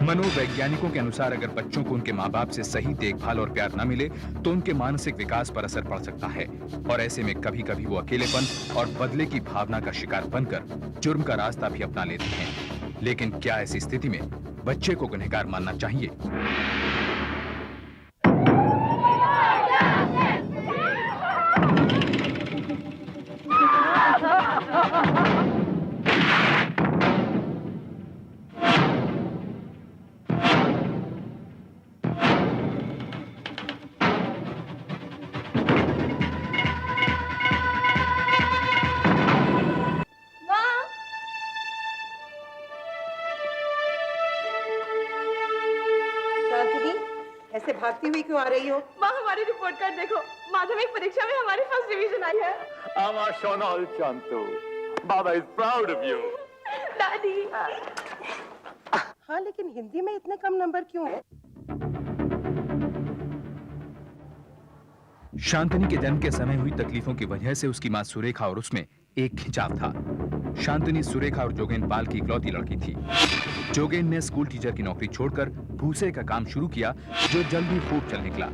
मनोवैज्ञानिकों के अनुसार अगर बच्चों को उनके माँ बाप से सही देखभाल और प्यार न मिले तो उनके मानसिक विकास पर असर पड़ सकता है और ऐसे में कभी कभी वो अकेलेपन और बदले की भावना का शिकार बनकर जुर्म का रास्ता भी अपना लेते हैं। लेकिन क्या ऐसी स्थिति में बच्चे को गुनहगार मानना चाहिए? ऐसे भागती हुई क्यों आ रही हो? माँ हमारी रिपोर्ट कार्ड देखो, माध्यमिक परीक्षा में हमारी फर्स्ट डिवीजन आई है। Ama Shonal Chantu, Baba is proud of you. दादी। हाँ, लेकिन हिंदी में इतने कम नंबर क्यों हैं? शांतनी के जन्म के समय हुई तकलीफों की वजह से उसकी मां सुरेखा और उसमें एक खिंचाव था। शांतनी सुरेखा और जोगेन पाल की इकलौती लड़की थी। जोगेन ने स्कूल टीचर की नौकरी छोड़कर भूसे का काम शुरू किया जो जल्द ही खूब चल निकला,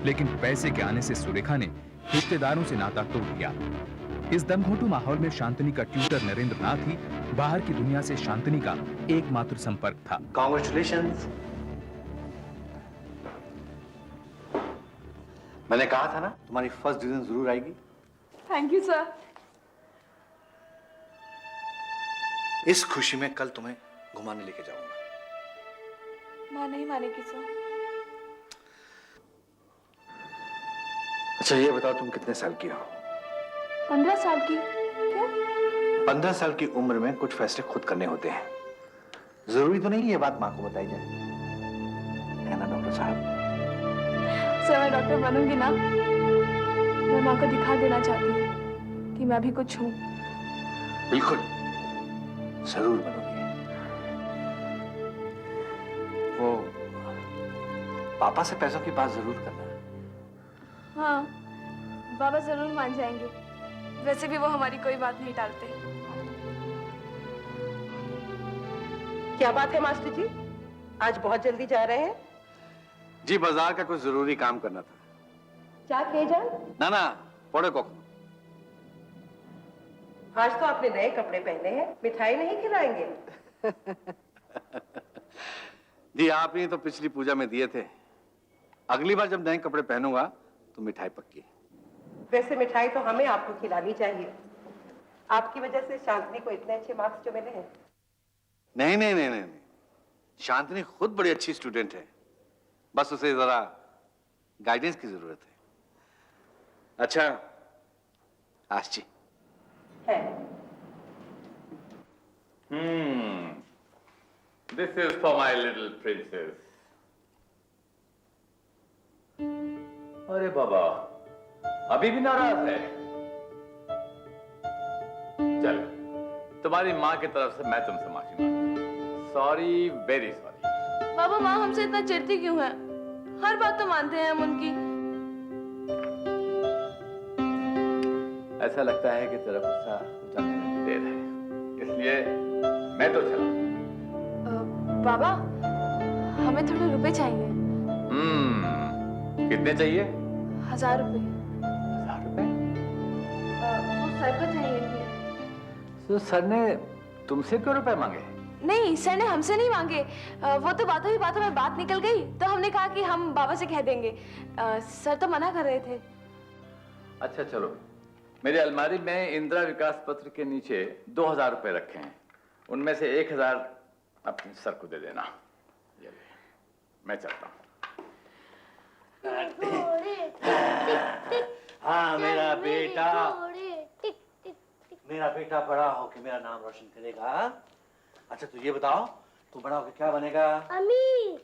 लेकिन पैसे के आने से सुरेखा ने रिश्तेदारों से नाता तोड़ दिया। इस दमघोंटू माहौल में शांतनी का ट्यूटर नरेंद्र नाथ ही बाहर की दुनिया से शांतनी का एकमात्र संपर्क था। कांग्रेचुलेशंस। मैंने कहा था ना तुम्हारी फर्स्ट डिवीजन जरूर आएगी। Thank you sir. इस खुशी में कल तुम्हें घुमाने लेके जाऊंगा। माँ नहीं मानेगी सर। अच्छा ये बताओ तुम कितने साल की हो? 15 साल की। क्यों? 15 साल की उम्र में कुछ फैसले खुद करने होते हैं। जरूरी तो नहीं ये बात माँ को बताई जाए, है ना डॉक्टर साहब? सर मैं डॉक्टर बनूंगी ना, मैं माँ को दिखा देना चाहती हूँ कि मैं भी कुछ हूँ। बिल्कुल जरूर बनोगी। वो पापा से पैसों की बात जरूर करना। हाँ, बाबा जरूर मान जाएंगे। वैसे भी वो हमारी कोई बात नहीं टालते। क्या बात है मास्टर जी? आज बहुत जल्दी जा रहे हैं? जी बाजार का कुछ जरूरी काम करना था। क्या कहे जान? ना ना पड़े को। आज तो आपने नए कपड़े पहने हैं, मिठाई नहीं खिलाएंगे? जी आप ही तो पिछली पूजा में दिए थे। अगली बार जब नए कपड़े पहनूंगा तो मिठाई पक्की। वैसे मिठाई तो हमें आपको खिलानी चाहिए। आपकी वजह से शांतनी को इतने अच्छे मार्क्स जो मिले हैं। नहीं नहीं नहीं नहीं, शांतनी खुद बड़ी अच्छी स्टूडेंट है, बस उसे जरा गाइडेंस की जरूरत है। अच्छा आश जी है। This is for my little princess. अरे बाबा अभी भी नाराज है। चल तुम्हारी माँ की तरफ से मैं तुमसे माफी मांगता हूँ। Sorry, very sorry. बाबा माँ हमसे इतना चिढ़ती क्यों है? हर बात तो मानते हैं हम उनकी। ऐसा लगता है कि तेरा गुस्सा उतरने में देर है, इसलिए मैं तो चला। बाबा हमें थोड़े रुपए चाहिए। कितने चाहिए? 1000 रुपए। 1000 रुपए? वो सर को चाहिए थे। तो सर ने तुमसे क्यों रुपए मांगे? नहीं, सर ने हमसे नहीं मांगे। वो तो बातों ही बातों में बात निकल गई तो हमने कहा कि हम बाबा से कह देंगे। सर तो मना कर रहे थे। अच्छा चलो, मेरी अलमारी में इंदिरा विकास पत्र के नीचे 2000 रुपए रखे हैं, उनमें से 1000 अपने सर को दे देना। ये ले, मैं चलता हूँ। हाँ मेरा बेटा बड़ा हो के मेरा नाम रोशन करेगा। अच्छा तो ये बताओ तू बड़ा होके क्या बनेगा? अमीर।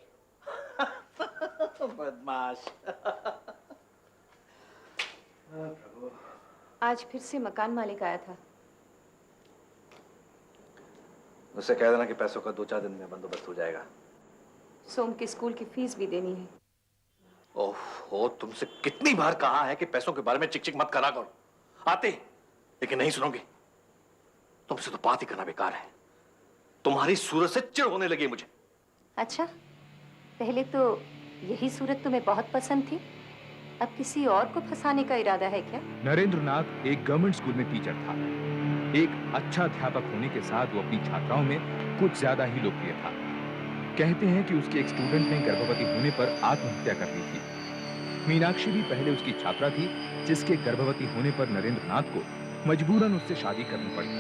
बदमाश। आज फिर से मकान मालिक आया था। उससे कह देना कि पैसों का 2-4 दिन में बंदोबस्त हो जाएगा। सोम की स्कूल की फीस भी देनी है। ओहो, तुमसे कितनी बार कहा है कि पैसों के बारे में चिक चिक मत करा करो। आते लेकिन नहीं सुनोगे। तुमसे तो बात ही करना बेकार है। तुम्हारी सूरत से चिढ़ होने लगी मुझे। अच्छा, पहले तो यही सूरत तुम्हें बहुत पसंद थी, अब किसी और को फंसाने का इरादा है क्या? नरेंद्र नाथ एक गवर्नमेंट स्कूल में टीचर था। एक अच्छा अध्यापक होने के साथ वो अपनी छात्राओं में कुछ ज्यादा ही लोकप्रिय था। कहते हैं कि उसके एक स्टूडेंट ने गर्भवती होने पर आत्महत्या कर ली थी। मीनाक्षी भी पहले उसकी छात्रा थी, जिसके गर्भवती होने पर नरेंद्र नाथ को मजबूरन उससे शादी करनी पड़ी।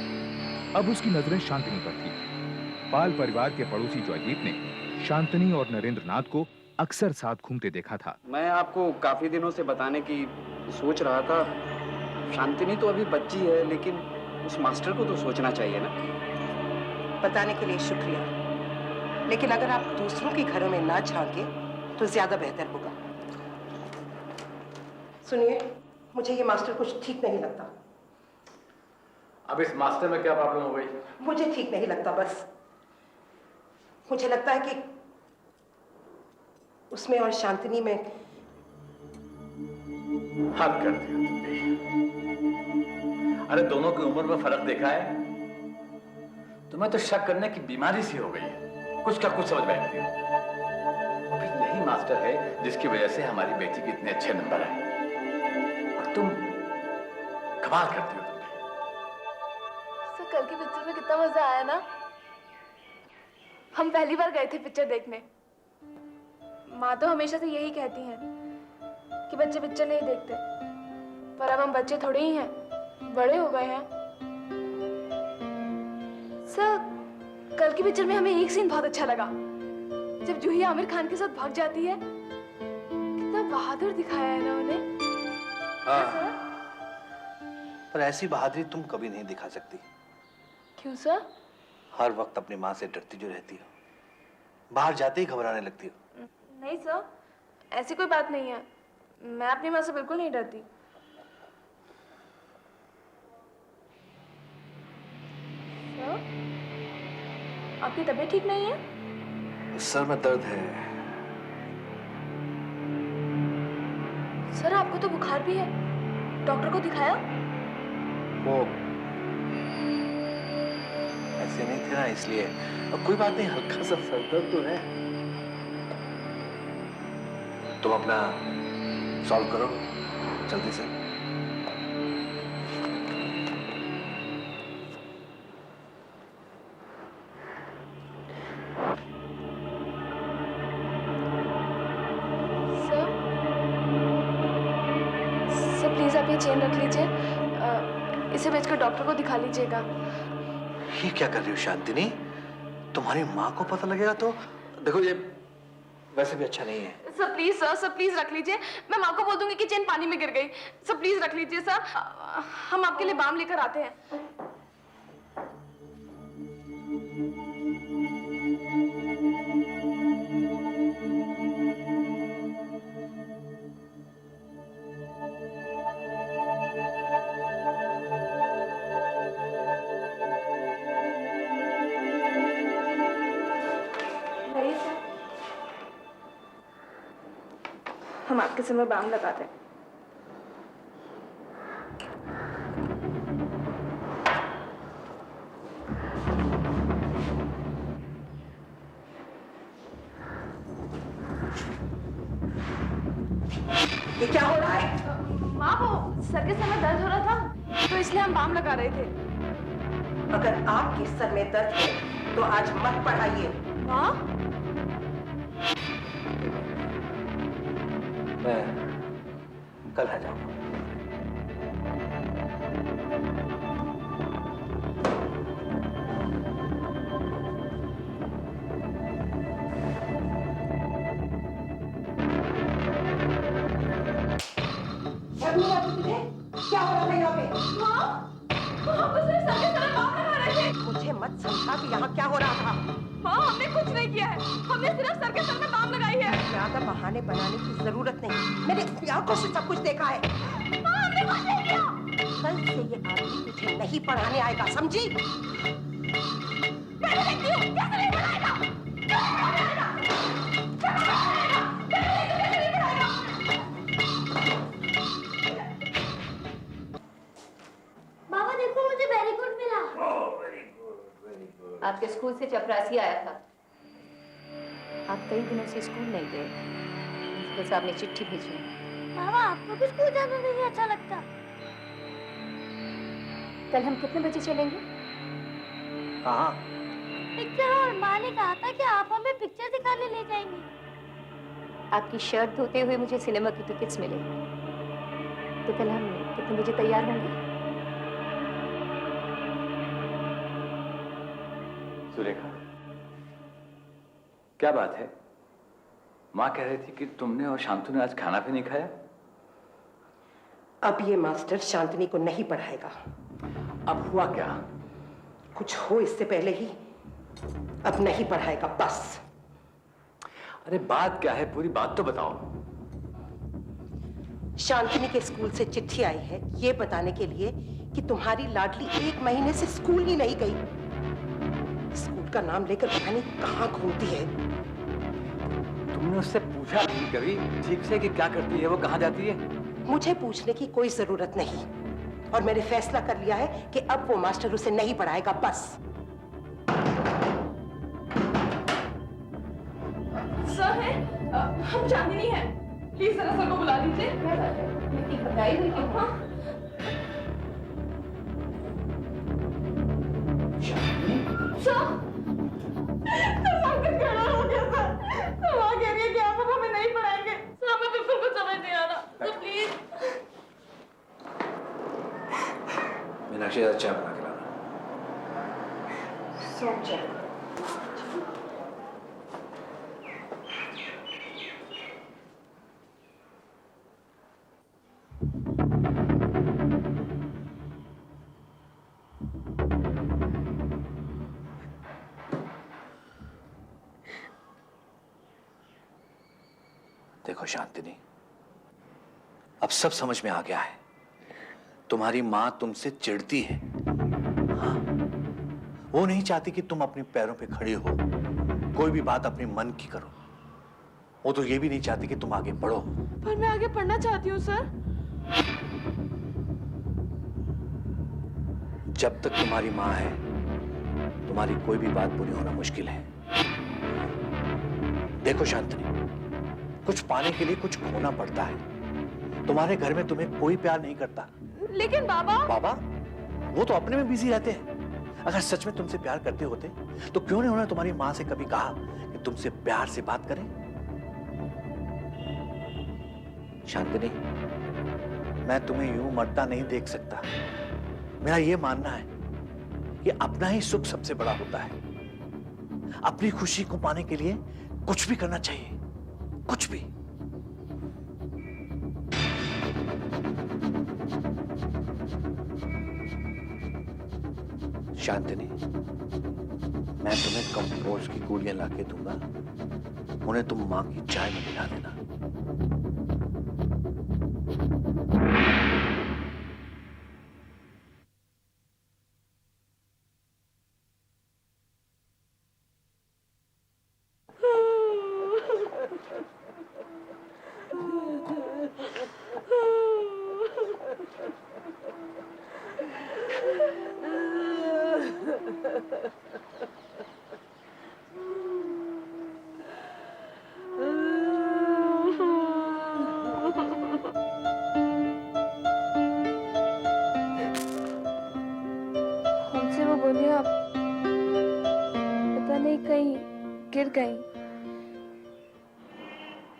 अब उसकी नजरें शांतनी पर थी। पाल परिवार के पड़ोसी जॉयदीप ने शांतनी और नरेंद्र नाथ को अक्सर साथ घूमते देखा था। मैं आपको काफी दिनों से बताने की सोच रहा था, शांतिनी तो अभी बच्ची है, लेकिन उस मास्टर को तो सोचना चाहिए ना। बताने के लिए शुक्रिया, लेकिन अगर आप दूसरों के घरों में ना झांके तो ज्यादा बेहतर होगा। सुनिए, मुझे ये मास्टर कुछ ठीक नहीं लगता। अब इस मास्टर में क्या प्रॉब्लम हो गई? मुझे ठीक नहीं लगता। बस मुझे लगता है कि उसमें और शांतिनी में हद कर दिया तुमने। अरे दोनों की उम्र में फर्क देखा है? तुम्हें तो शक करने की बीमारी सी हो गई है। कुछ का कुछ समझ बैठती हो। अभी यही मास्टर है जिसकी वजह से हमारी बेटी के इतने अच्छे नंबर आए, और तुम कमाल करती हो। सर, कल की पिक्चर में कितना मजा आया ना। हम पहली बार गए थे पिक्चर देखने। माँ तो हमेशा से यही कहती हैं कि बच्चे पिक्चर नहीं देखते, पर अब हम बच्चे थोड़े ही हैं, बड़े हो गए हैं। सर, कल की पिक्चर में हमें एक सीन बहुत अच्छा लगा, जब जूही आमिर खान के साथ भाग जाती है। कितना बहादुर दिखाया है ना उन्हें। हाँ, पर ऐसी बहादुरी तुम कभी नहीं दिखा सकती। क्यों सर? हर वक्त अपनी माँ से डरती जो रहती हो, बाहर जाते ही घबराने लगती हो। नहीं सर, ऐसी कोई बात नहीं है। मैं अपनी माँ से बिल्कुल नहीं डरती। सर, आपकी तबीयत ठीक नहीं है? सर में दर्द है। सर, आपको तो बुखार भी है। डॉक्टर को दिखाया? वो ऐसे नहीं थे ना, इसलिए। अब कोई बात नहीं, हल्का सा सर दर्द तो है। तुम अपना सॉल्व करो जल्दी से। सर, सर प्लीज आप ये चेन रख लीजिए। इसे बेचकर डॉक्टर को दिखा लीजिएगा। ये क्या कर रही हो शांतिनी? तुम्हारी माँ को पता लगेगा तो। देखो, ये वैसे भी अच्छा नहीं है। सर प्लीज, सर प्लीज रख लीजिए। मैं माँ को बोल दूंगी कि चेन पानी में गिर गई। सर प्लीज रख लीजिए सर। हम आपके लिए बाम लेकर आते हैं। हम आपके सिर में बाम लगाते हैं। ये क्या हो रहा है? माँ, वो सर के सर में दर्द हो रहा था, तो इसलिए हम बाम लगा रहे थे। अगर आपके सर में दर्द है तो आज मत पढ़ाइए। माँ, मैं कल आ जाऊंगा। क्या हो रहा है यहाँ पे? हम तो सिर्फ सर के सर में बाम लगा रहे थे। मुझे मत समझा कि यहाँ क्या हो रहा था। माँ, हमने कुछ नहीं किया है। हमने सिर्फ सर के सर में बाम लगाई है। ज्यादा बहाने बनाने की जरूरत नहीं। मैंने अपनी आंखों से सब कुछ देखा है। माँ, हमने कुछ नहीं किया। कल से ये आदमी तुझे नहीं पढ़ाने आएगा, समझी? मैं देखती हूँ कैसे नहीं पढ़ाएगा। बाबा देखो, मुझे वेरी गुड मिला। आपके स्कूल से चपरासी आया था। आप कई दिनों से स्कूल नहीं गए। प्रिंसिपल साहब ने चिट्ठी भेजी है। मामा आपको भी स्कूल जाना नहीं अच्छा लगता? कल हम कितने बजे चलेंगे? कहाँ? पिक्चर और माँ ने कहा था कि आप हमें पिक्चर दिखाने ले जाएंगे। आपकी शर्ट धोते हुए मुझे सिनेमा की टिकट्स मिले, तो कल हम कितने बजे तैयार होंगे? सुरेखा, क्या बात है? माँ कह रही थी कि तुमने और शांतु ने आज खाना भी नहीं खाया। अब ये मास्टर शांतनी को नहीं पढ़ाएगा। अब हुआ क्या? कुछ हो इससे पहले ही अब नहीं पढ़ाएगा, बस। अरे बात क्या है, पूरी बात तो बताओ। शांतनी के स्कूल से चिट्ठी आई है ये बताने के लिए कि तुम्हारी लाडली 1 महीने से स्कूल ही नहीं गई। स्कूल का नाम लेकर पता नहीं कहाँ घूमती है। तुमने उससे पूछा भी कभी ठीक से कि क्या करती है, वो कहाँ जाती है? मुझे पूछने की कोई जरूरत नहीं, और मैंने फैसला कर लिया है कि अब वो मास्टर उसे नहीं पढ़ाएगा, बस। सर है, हम चांदनी हैं। प्लीज जरा सर को बुला लीजिए। इतनी घबराई हुई क्यों? हाँ। सर, कुछ गड़बड़ हो गया सर। तो माँ कह रही है कि आप अब हमें नहीं पढ़ाएंगे। सर हमें बिल्कुल कुछ समझ नहीं आ रहा, तो प्लीज। मीनाक्षी ज़रा चाय बना के लाना। देखो शांतिनी, अब सब समझ में आ गया है। तुम्हारी माँ तुमसे चिढ़ती है। हाँ, वो नहीं चाहती कि तुम अपने पैरों पे खड़े हो, कोई भी बात अपने मन की करो। वो तो ये भी नहीं चाहती कि तुम आगे बढ़ो। पर मैं आगे पढ़ना चाहती हूँ सर। जब तक तुम्हारी माँ है, तुम्हारी कोई भी बात पूरी होना मुश्किल है। देखो शांतनी, कुछ पाने के लिए कुछ खोना पड़ता है। तुम्हारे घर में तुम्हें कोई प्यार नहीं करता। लेकिन बाबा। बाबा, वो तो अपने में बिजी रहते हैं। अगर सच में तुमसे प्यार करते होते तो क्यों नहीं उन्होंने तुम्हारी माँ से कभी कहा कि तुमसे प्यार से बात करें? शांतिनी, मैं तुम्हें यूं मरता नहीं देख सकता। मेरा यह मानना है कि अपना ही सुख सबसे बड़ा होता है। अपनी खुशी को पाने के लिए कुछ भी करना चाहिए, कुछ भी। शांतिनी, मैं तुम्हें कंपोज की गोलियां लाके दूंगा, उन्हें तुम मां की चाय में मिला देना। हमसे वो बोलिया पता नहीं कहीं गिर गई।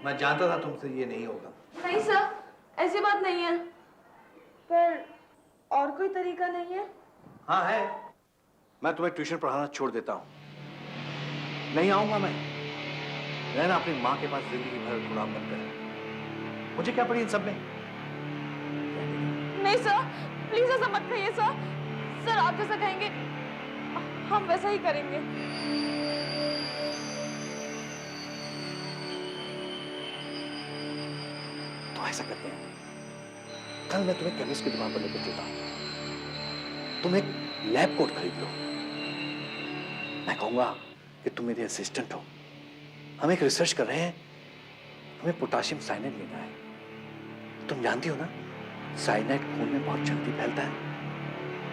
मैं जानता था तुमसे ये नहीं होगा। नहीं सर, ऐसी बात नहीं है। पर और कोई तरीका नहीं है? हाँ है। मैं तुम्हें ट्यूशन पढ़ाना छोड़ देता हूँ। नहीं आऊंगा मैं। रहना अपनी माँ के पास जिंदगी भर गुलाम बनकर। मुझे क्या पड़ी इन सब में? नहीं सर, प्लीज ऐसा मत कहिए सर। सर आप जैसा कहेंगे हम वैसा ही करेंगे। तो ऐसा करते हैं, कल मैं तुम्हें केमिस्ट की दुकान पर लेकर चलता हूं। तुम एक लैब कोट खरीद लो। मैं कहूंगा कि तुम मेरे असिस्टेंट हो। हम एक रिसर्च कर रहे हैं, हमें पोटाशियम साइनाइड लेना है। तुम जानती हो ना, साइनाइड खून में बहुत जल्दी फैलता है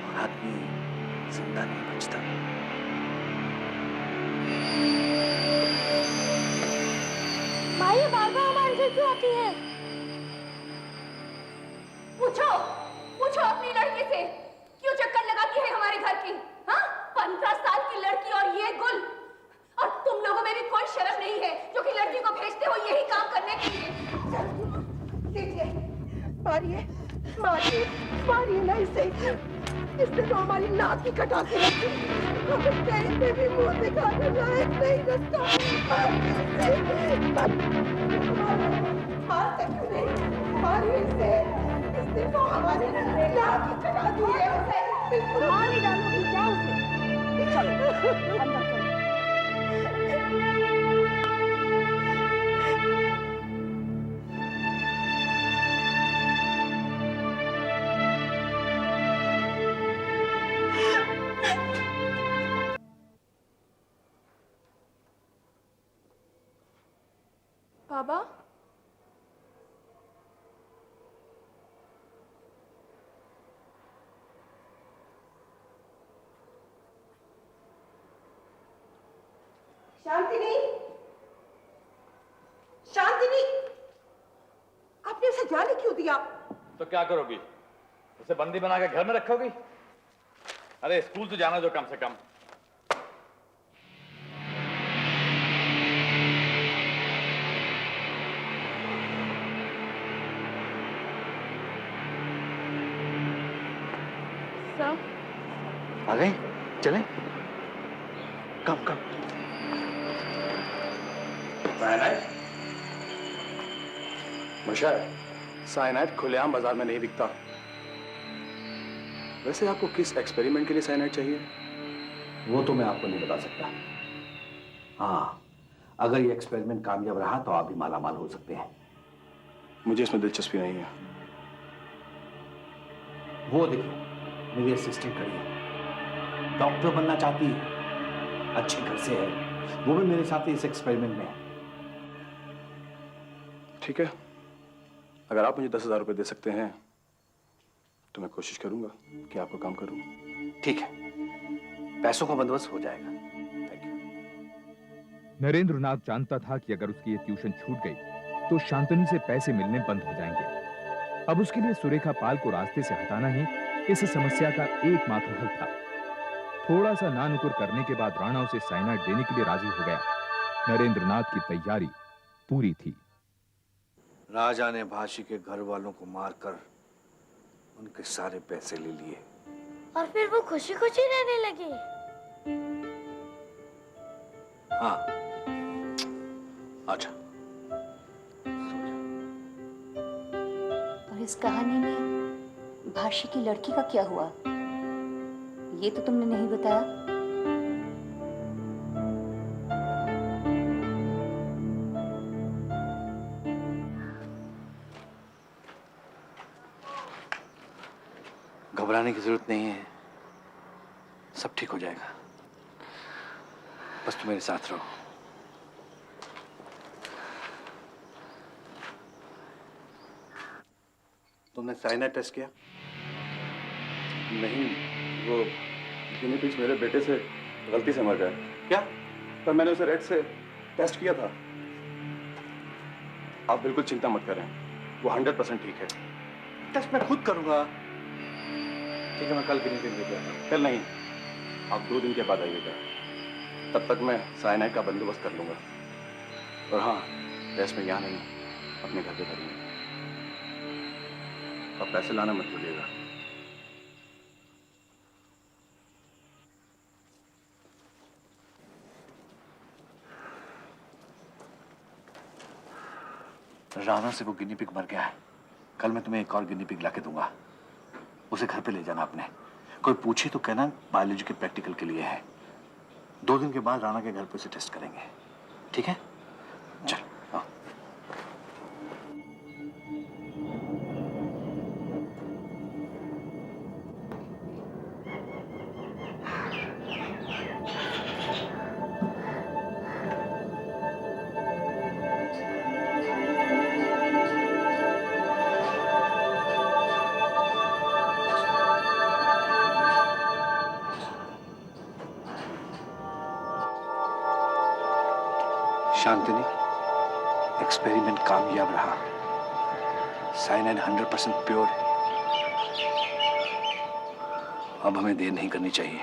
और आदमी जिंदा नहीं बचता। पूछो पूछो अपनी लड़की से, क्यों चक्कर लगाती है हमारे घर की? हाँ, 15 साल की लड़की और ये गुल, और तुम लोगों में भी कोई शर्म नहीं है जो कि लड़की को भेजते हो यही काम करने के लिए। लीजिए, मारिए मारिए मारिए ना इसे। इसने तो हमारी नाक की कटा के रखी, हमें कहीं पे भी मुंह दिखाने लायक नहीं रखता। मारते क्यों नहीं? मारिए इसे, इसने तो हमारी नाक की कटा दी है। बिल्कुल मार नहीं डालोगी क्या उसे? चलो अंदर चलो। बाबा, शांतिनी, शांतिनी, आपने उसे जाने क्यों दिया? तो क्या करोगी? उसे बंदी बना के घर में रखोगी? अरे स्कूल तो जाना दो कम से कम। आ गई? चलें? कम कम। साइनाइड? मुशार, साइनाइड खुलेआम बाजार में नहीं बिकता। वैसे आपको किस एक्सपेरिमेंट के लिए साइनाइड चाहिए? वो तो मैं आपको नहीं बता सकता। हाँ, अगर ये एक्सपेरिमेंट कामयाब रहा तो आप भी मालामाल हो सकते हैं। मुझे इसमें दिलचस्पी नहीं है। वो देखो, मेरी असिस्टेंट खड़ी है, डॉक्टर बनना चाहती है, अच्छे घर से है, वो भी मेरे साथ इस एक्सपेरिमेंट में है। ठीक है, अगर आप मुझे 10,000 रुपए दे सकते हैं तो मैं कोशिश करूंगा कि आपको काम करूं। ठीक है, पैसों का बंदोबस्त हो जाएगा। Thank you. नरेंद्र नाथ जानता था कि अगर उसकी ये ट्यूशन छूट गई तो शांतनु से पैसे मिलने बंद हो जाएंगे। अब उसके लिए सुरेखा पाल को रास्ते से हटाना ही इस समस्या का एकमात्र हल था। थोड़ा सा नानुकुर करने के बाद राणा उसे साइनाइड देने के लिए राजी हो गया। नरेंद्र नाथ की तैयारी पूरी थी। राजा ने भाशी के घर वालों को मारकर उनके सारे पैसे ले लिए और फिर वो खुशी खुशी रहने लगे। हाँ, अच्छा। और इस कहानी में भाशी की लड़की का क्या हुआ, ये तो तुमने नहीं बताया। घबराने की जरूरत नहीं है, सब ठीक हो जाएगा। बस तुम मेरे साथ रहो। तुमने साइनाइड टेस्ट किया? नहीं, वो गिनी पिग्स मेरे बेटे से गलती से मर गए। क्या? पर मैंने उसे रेड से टेस्ट किया था। आप बिल्कुल चिंता मत करें, वो 100% ठीक है। टेस्ट मैं खुद करूंगा। ठीक है, मैं कल गिनी पिग लेके आता हूं। कल नहीं, आप 2 दिन के बाद आइएगा। तब तक मैं साइनाइड का बंदोबस्त कर लूंगा। और हाँ, टेस्ट में यहाँ नहीं, अपने घर पे करेंगे। आप पैसे लाना मत भूलिएगा। राणा से वो गिनी पिग मर गया है। कल मैं तुम्हें एक और गिनी पिग लाके दूंगा, उसे घर पे ले जाना अपने। कोई पूछे तो कहना बायोलॉजी के प्रैक्टिकल के लिए है। 2 दिन के बाद राणा के घर पे उसे टेस्ट करेंगे, ठीक है? चल आओ। शांतिनी, एक्सपेरिमेंट कामयाब रहा। साइनाइड 100% प्योर है। अब हमें देर नहीं करनी चाहिए।